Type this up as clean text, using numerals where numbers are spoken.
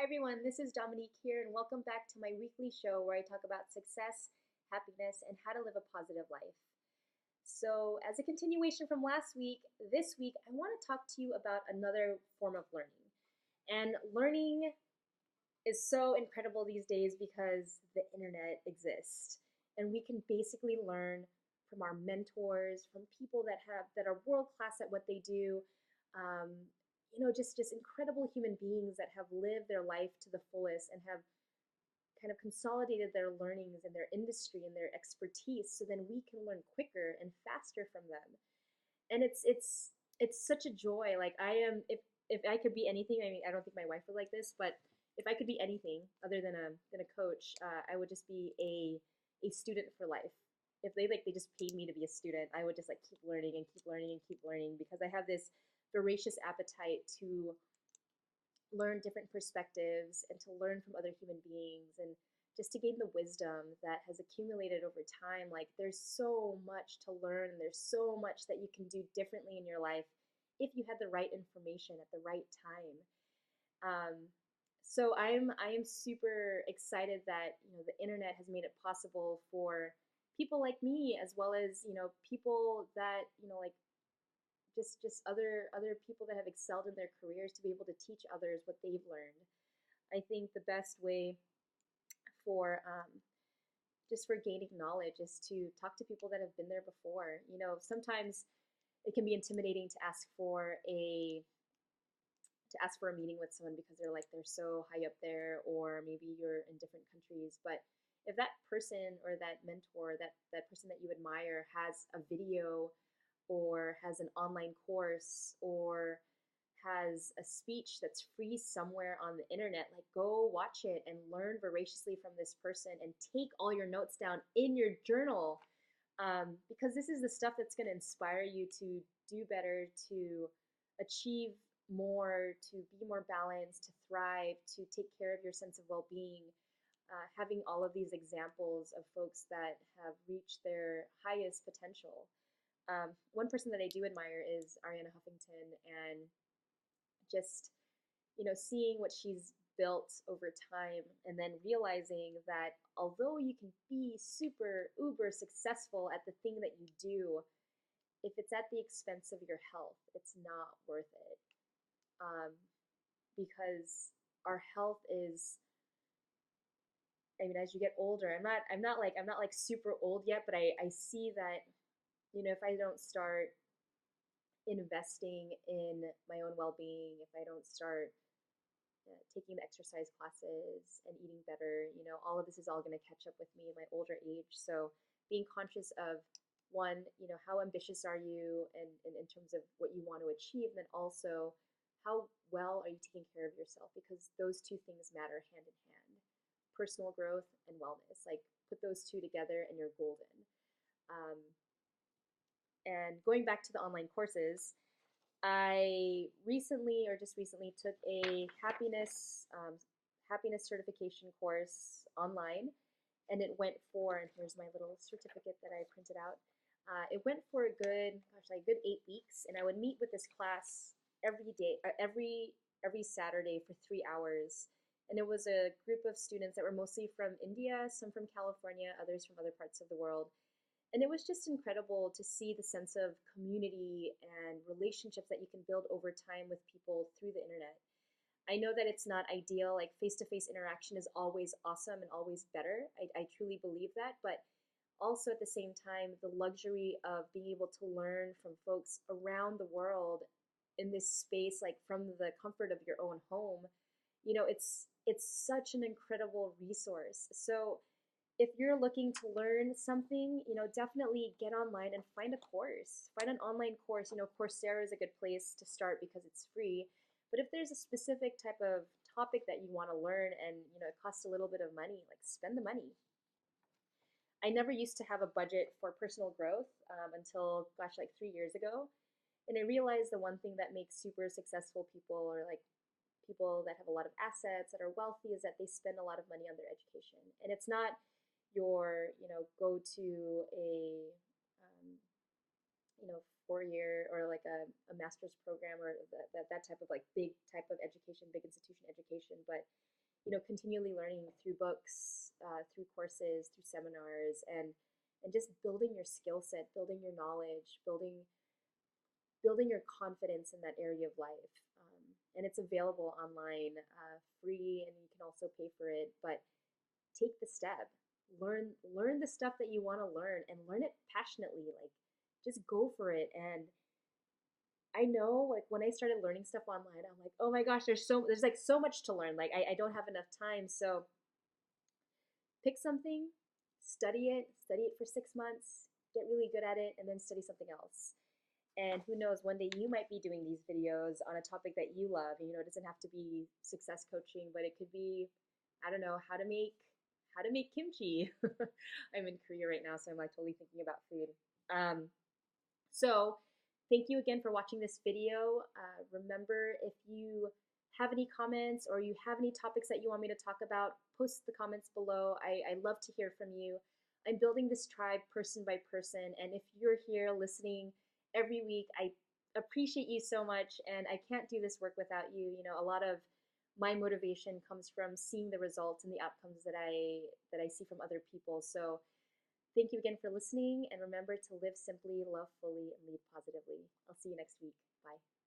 Hi everyone, this is Dominique here, and welcome back to my weekly show where I talk about success, happiness, and how to live a positive life. So, as a continuation from last week, this week I want to talk to you about another form of learning. And learning is so incredible these days because the internet exists, and we can basically learn from our mentors, from people that are world class at what they do. Um, just incredible human beings that have lived their life to the fullest and have kind of consolidated their learnings and their industry and their expertise so then we can learn quicker and faster from them. And it's such a joy. Like I am if I could be anything, I mean I don't think my wife would like this, but if I could be anything other than a coach, I would just be a student for life. If they just paid me to be a student, I would just like keep learning and keep learning and keep learning because I have this voracious appetite to learn different perspectives and to learn from other human beings and just to gain the wisdom that has accumulated over time. Like there's so much to learn and there's so much that you can do differently in your life if you had the right information at the right time. um, so I am super excited that the internet has made it possible for people like me as well as people that like just other people that have excelled in their careers to be able to teach others what they've learned. I think the best way for just for gaining knowledge is to talk to people that have been there before. Sometimes it can be intimidating to ask for a meeting with someone because they're so high up there, or maybe you're in different countries. But if that person or that mentor, that person that you admire has a video or has an online course or has a speech that's free somewhere on the internet, like go watch it and learn voraciously from this person and take all your notes down in your journal, because this is the stuff that's going to inspire you to do better, to achieve more, to be more balanced, to thrive, to take care of your sense of well being. Having all of these examples of folks that have reached their highest potential. One person that I do admire is Ariana Huffington, and just seeing what she's built over time and then realizing that although you can be super uber successful at the thing that you do, if it's at the expense of your health, it's not worth it. um, because our health is, I mean, as you get older, I'm not like super old yet, but I see that if I don't start investing in my own well-being, if I don't start taking the exercise classes and eating better, all of this is all going to catch up with me in my older age. So being conscious of one, how ambitious are you and in terms of what you want to achieve, and then also how well are you taking care of yourself, because those two things matter hand in hand. Personal growth and wellness, like put those two together and you're golden. Um, and going back to the online courses, I recently, or just recently, took a happiness certification course online, and it went for, and here's my little certificate that I printed out. It went for a good, gosh, like a good 8 weeks, and I would meet with this class every day, every Saturday for 3 hours. And it was a group of students that were mostly from India, some from California, others from other parts of the world. And it was just incredible to see the sense of community and relationships that you can build over time with people through the internet. I know that it's not ideal, like face to face interaction is always awesome and always better. I truly believe that. But also at the same time, the luxury of being able to learn from folks around the world in this space, like from the comfort of your own home, it's such an incredible resource. So if you're looking to learn something, definitely get online and find a course. Find an online course. Coursera is a good place to start because it's free. But if there's a specific type of topic that you want to learn and it costs a little bit of money, like spend the money. I never used to have a budget for personal growth until, gosh, like 3 years ago. And I realized the one thing that makes super successful people, or like people that have a lot of assets, that are wealthy, is that they spend a lot of money on their education. And it's not your, go to a, um, 4 year or like a master's program, or that type of like big type of education, big institution education. But continually learning through books, through courses, through seminars, and just building your skill set, building your knowledge, building your confidence in that area of life. And it's available online, free, and you can also pay for it. But take the step, learn the stuff that you want to learn, and learn it passionately. Like, just go for it. And I know, like, when I started learning stuff online, I'm like, oh my gosh, there's like so much to learn. Like, I don't have enough time. So pick something, study it for 6 months, get really good at it, and then study something else. And who knows, one day you might be doing these videos on a topic that you love. It doesn't have to be success coaching, but it could be, I don't know, how to make kimchi. I'm in Korea right now, so I'm like totally thinking about food. So thank you again for watching this video. Remember, if you have any comments or you have any topics that you want me to talk about, post the comments below. I love to hear from you. I'm building this tribe person by person, and if you're here listening every week, I appreciate you so much, and I can't do this work without you. A lot of my motivation comes from seeing the results and the outcomes that I see from other people. So thank you again for listening, and remember to live simply, love fully, and lead positively. I'll see you next week. Bye.